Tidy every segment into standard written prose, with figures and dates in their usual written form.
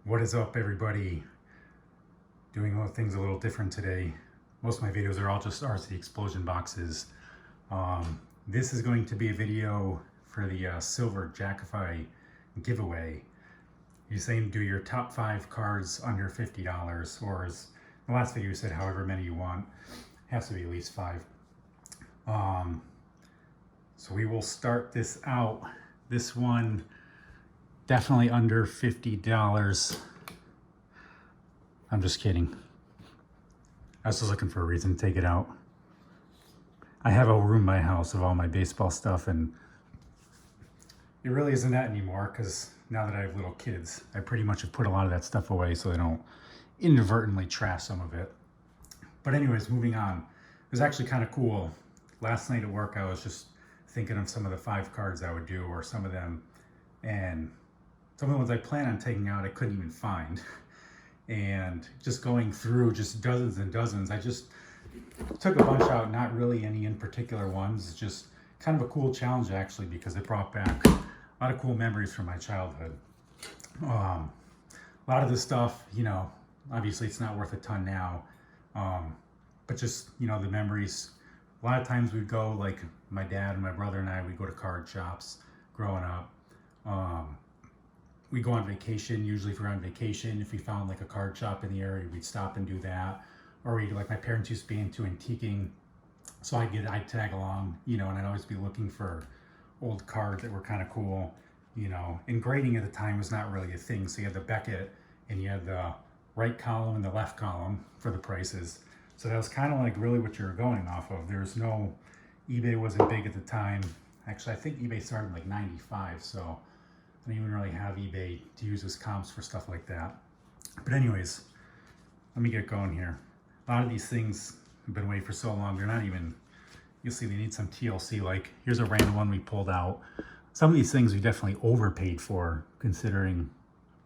What is up, everybody? Doing things a little different today. Most of my videos are all just RC explosion boxes. This is going to be a video for the SilverJackify giveaway. You're saying do your top 5 cards under $50, or as the last video said, however many you want. It has to be at least 5. So we will start this out. This one definitely under $50. I'm just kidding. I was just looking for a reason to take it out. I have a room in my house of all my baseball stuff, and it really isn't that anymore because now that I have little kids, I pretty much have put a lot of that stuff away so they don't inadvertently trash some of it. But anyways, moving on. It was actually kind of cool. Last night at work, I was just thinking of some of the 5 cards I would do, or some of them, and some of the ones I plan on taking out I couldn't even find. And just going through just dozens and dozens, I just took a bunch out, not really any in particular ones. It's just kind of a cool challenge actually, because it brought back a lot of cool memories from my childhood. A lot of this stuff, you know, obviously it's not worth a ton now, but just, you know, the memories. A lot of times we'd go, like my dad and my brother and I, we'd go to card shops growing up. We go on vacation. Usually if we're on vacation, if we found like a card shop in the area, we'd stop and do that. Or we'd, like, my parents used to be into antiquing, so I'd tag along, you know, and I'd always be looking for old cards that were kind of cool, you know. And grading at the time was not really a thing, so you had the Beckett and you had the right column and the left column for the prices. So that was kind of like really what you were going off of. There's no, eBay wasn't big at the time. Actually, I think eBay started in like 95, so I don't even really have eBay to use as comps for stuff like that. But anyways, let me get going here. A lot of these things have been away for so long, they're not even, you'll see they need some TLC. Like, here's a random one we pulled out. Some of these things we definitely overpaid for, considering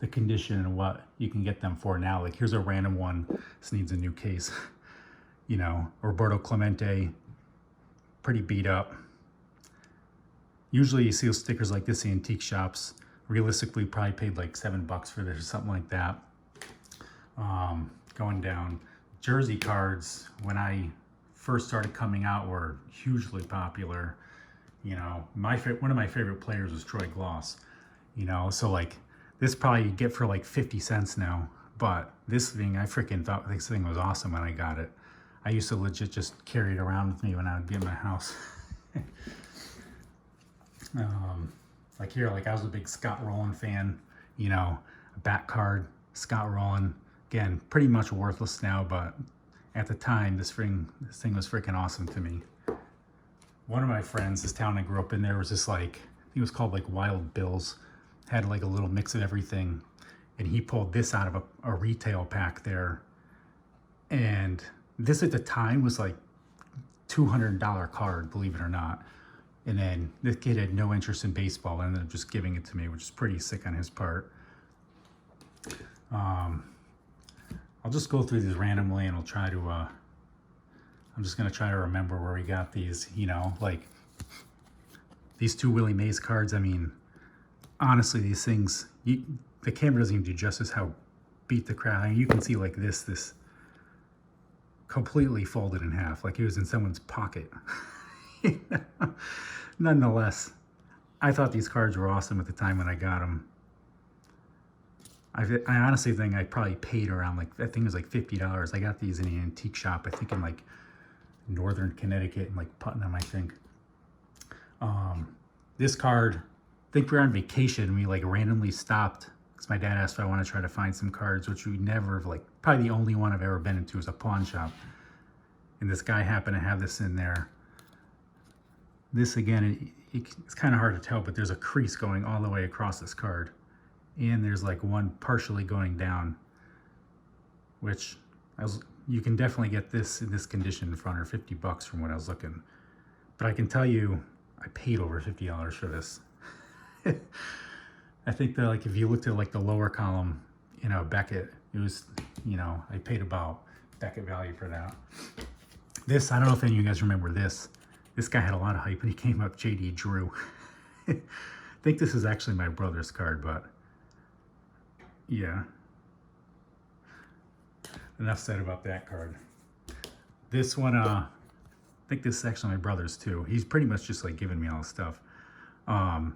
the condition and what you can get them for now. Like, here's a random one, this needs a new case. You know, Roberto Clemente, pretty beat up. Usually you see stickers like this in antique shops. Realistically, probably paid like $7 for this or something like that. Going down. Jersey cards, when I first started coming out, were hugely popular. You know, one of my favorite players was Troy Gloss. You know, so like this probably you get for like 50 cents now. But this thing, I freaking thought this thing was awesome when I got it. I used to legit just carry it around with me when I would be in my house. Like here, like I was a big Scott Rowland fan, you know, a back card, Scott Rowland. Again, pretty much worthless now, but at the time, this thing was freaking awesome to me. One of my friends, this town I grew up in, there was this like, I think it was called like Wild Bills, had like a little mix of everything, and he pulled this out of a retail pack there, and this at the time was like $200 card, believe it or not. And then this kid had no interest in baseball and ended up just giving it to me, which is pretty sick on his part. I'll just go through these randomly, and I'll try to, I'm just going to try to remember where we got these, you know, like these 2 Willie Mays cards. I mean, honestly, these things, the camera doesn't even do justice how beat the crap. I mean, you can see like this completely folded in half, like it was in someone's pocket. Nonetheless, I thought these cards were awesome at the time when I got them. I honestly think I probably paid around, like, I think it was like $50. I got these in an antique shop, I think in like northern Connecticut, in like Putnam, I think. This card, I think we were on vacation and we like randomly stopped because my dad asked if I want to try to find some cards, which we never, like, probably the only one I've ever been into is a pawn shop. And this guy happened to have this in there. This, again, it's kind of hard to tell, but there's a crease going all the way across this card. And there's like one partially going down, which you can definitely get this in this condition for under $50 from what I was looking. But I can tell you, I paid over $50 for this. I think that, like, if you looked at like the lower column, you know, Beckett, it was, you know, I paid about Beckett value for that. This, I don't know if any of you guys remember this. This guy had a lot of hype when he came up, JD Drew. I think this is actually my brother's card, but yeah, enough said about that card. This one, I think this is actually my brother's too. He's pretty much just like giving me all this stuff. My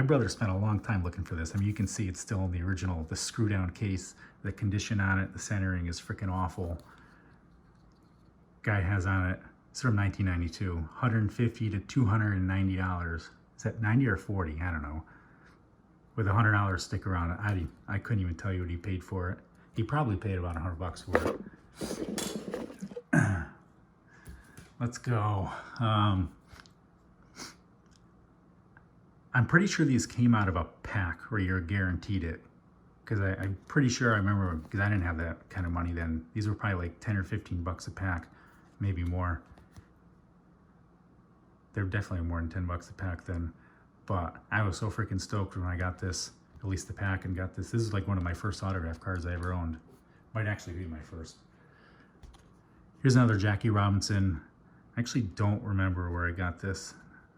brother spent a long time looking for this. I mean, you can see it's still in the original, the screw down case, the condition on it, the centering is freaking awful. Guy has on it, it's from 1992, $150 to $290. Is that 90 or 40? I don't know. With a $100 sticker on it. I couldn't even tell you what he paid for it. He probably paid about $100 for it. Let's go. I'm pretty sure these came out of a pack where you're guaranteed it. Because I'm pretty sure I remember, because I didn't have that kind of money then. These were probably like 10 or 15 bucks a pack, maybe more. They're definitely more than 10 bucks a pack then. But I was so freaking stoked when I got this, at least the pack, and got this. This is like one of my first autograph cards I ever owned. Might actually be my first. Here's another Jackie Robinson. I actually don't remember where I got this.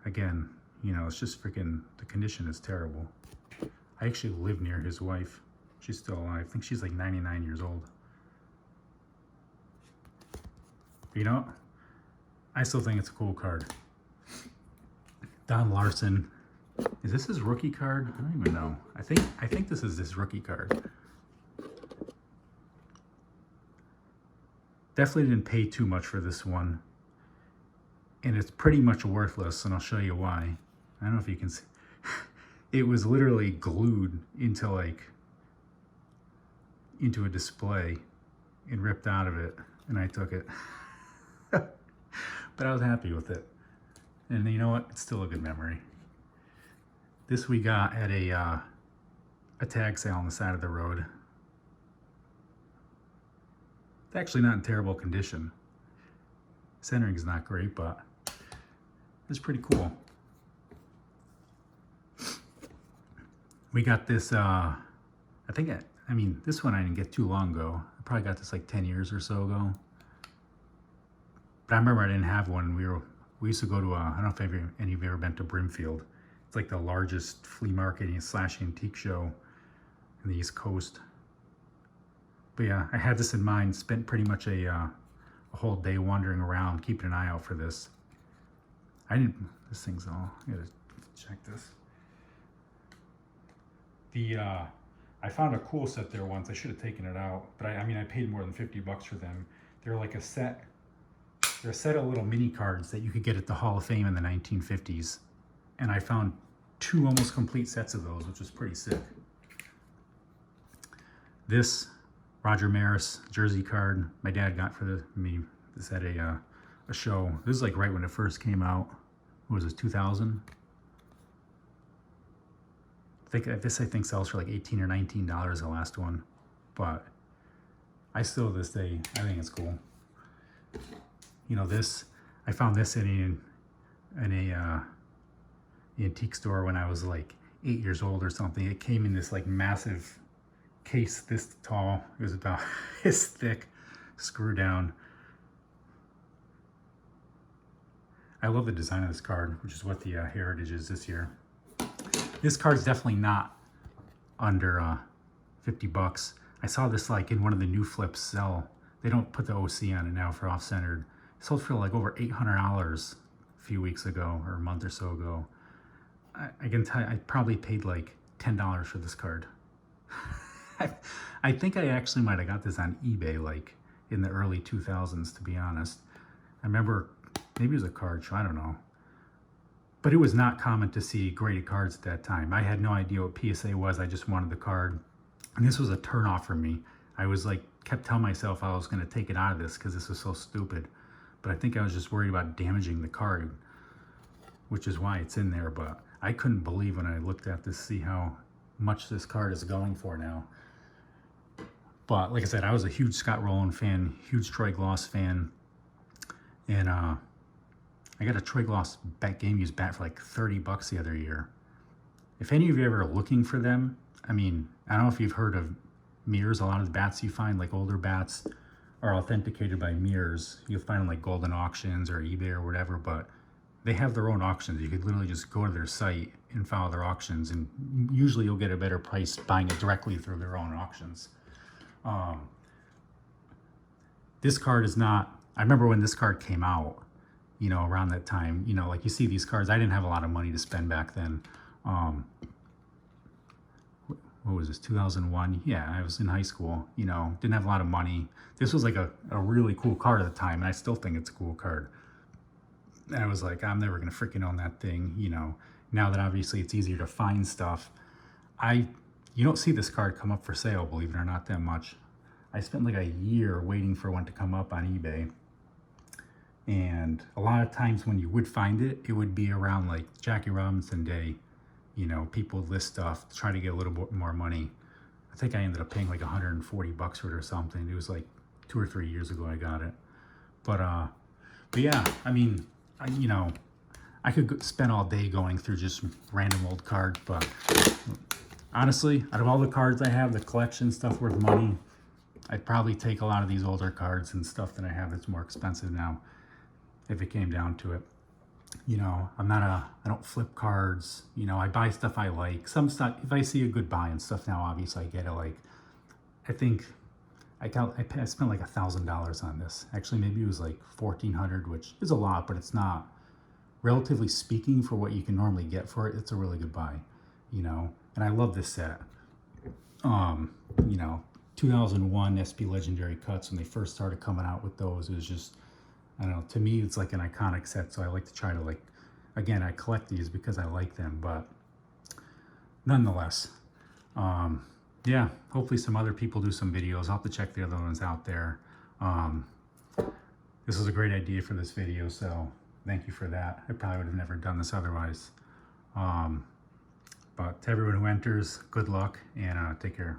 Again, you know, it's just freaking, the condition is terrible. I actually live near his wife. She's still alive. I think she's like 99 years old. But you know, I still think it's a cool card. Don Larson. Is this his rookie card? I don't even know. I think this is his rookie card. Definitely didn't pay too much for this one. And it's pretty much worthless, and I'll show you why. I don't know if you can see. It was literally glued into a display and ripped out of it, and I took it. But I was happy with it. And you know what? It's still a good memory. This we got at a tag sale on the side of the road. It's actually not in terrible condition. Centering is not great, but it's pretty cool. We got this, I mean, this one I didn't get too long ago. I probably got this like 10 years or so ago. But I remember I didn't have one. We used to go to I don't know if any of you ever been to Brimfield. It's like the largest flea market / antique show in the East Coast. But yeah, I had this in mind, spent pretty much a whole day wandering around, keeping an eye out for this. This thing's all, I gotta check this. I found a cool set there once. I should have taken it out, but I mean, I paid more than 50 bucks for them. They're like they're a set of little mini cards that you could get at the Hall of Fame in the 1950s. And I found 2 almost complete sets of those, which was pretty sick. This Roger Maris jersey card my dad got for me. This at a show. This is like right when it first came out. What was this, 2000? This I think sells for like $18 or $19, the last one. But I still, to this day, I think it's cool. You know, I found this in a antique store when I was like 8 years old or something. It came in this like massive case this tall. It was about this thick, screw down. I love the design of this card, which is what the Heritage is this year. This card's definitely not under 50 bucks. I saw this like in one of the new flips sell. They don't put the OC on it now for off-centered. It sold for like over $800 a few weeks ago or a month or so ago. I can tell you, I probably paid like $10 for this card. I think I actually might have got this on eBay like in the early 2000s, to be honest. I remember, maybe it was a card show, I don't know. But it was not common to see graded cards at that time. I had no idea what PSA was. I just wanted the card. And this was a turnoff for me. I was like, kept telling myself I was going to take it out of this because this was so stupid. But I think I was just worried about damaging the card, which is why it's in there. But I couldn't believe when I looked at this, see how much this card is going for now. But like I said, I was a huge Scott Rowland fan, huge Troy Gloss fan. And I got a Troy Gloss game used bat for like 30 bucks the other year. If any of you ever looking for them, I mean, I don't know if you've heard of mirrors. A lot of the bats you find, like older bats, are authenticated by mirrors. You'll find them like Golden Auctions or eBay or whatever, but they have their own auctions. You could literally just go to their site and follow their auctions, and usually you'll get a better price buying it directly through their own auctions. This card is not, I remember when this card came out, you know, around that time, you know, like you see these cards, I didn't have a lot of money to spend back then. What was this, 2001? Yeah, I was in high school, you know, didn't have a lot of money. This was like a really cool card at the time, and I still think it's a cool card. And I was like, I'm never gonna freaking own that thing, you know. Now that obviously it's easier to find stuff, you don't see this card come up for sale, believe it or not, that much. I spent like a year waiting for one to come up on eBay. And a lot of times when you would find it, it would be around like Jackie Robinson Day. You know, people would list stuff, try to get a little bit more money. I think I ended up paying like 140 bucks for it or something. It was like 2 or 3 years ago I got it. But yeah, I mean, you know, I could spend all day going through just random old cards, but honestly, out of all the cards I have, the collection stuff worth money, I'd probably take a lot of these older cards and stuff that I have that's more expensive now, if it came down to it. You know, I don't flip cards. You know, I buy stuff I like. Some stuff, if I see a good buy and stuff now, obviously I get it. Like, I think I spent like $1,000 on this. Actually, maybe it was like $1,400, which is a lot, but it's not. Relatively speaking, for what you can normally get for it, it's a really good buy. You know, and I love this set. You know, 2001 SP Legendary Cuts, when they first started coming out with those, it was just, I don't know, to me it's like an iconic set, so I like to try to, like, again, I collect these because I like them, but nonetheless, yeah, hopefully some other people do some videos. I'll have to check the other ones out there. This was a great idea for this video, so thank you for that. I probably would have never done this otherwise. But to everyone who enters, good luck, and take care.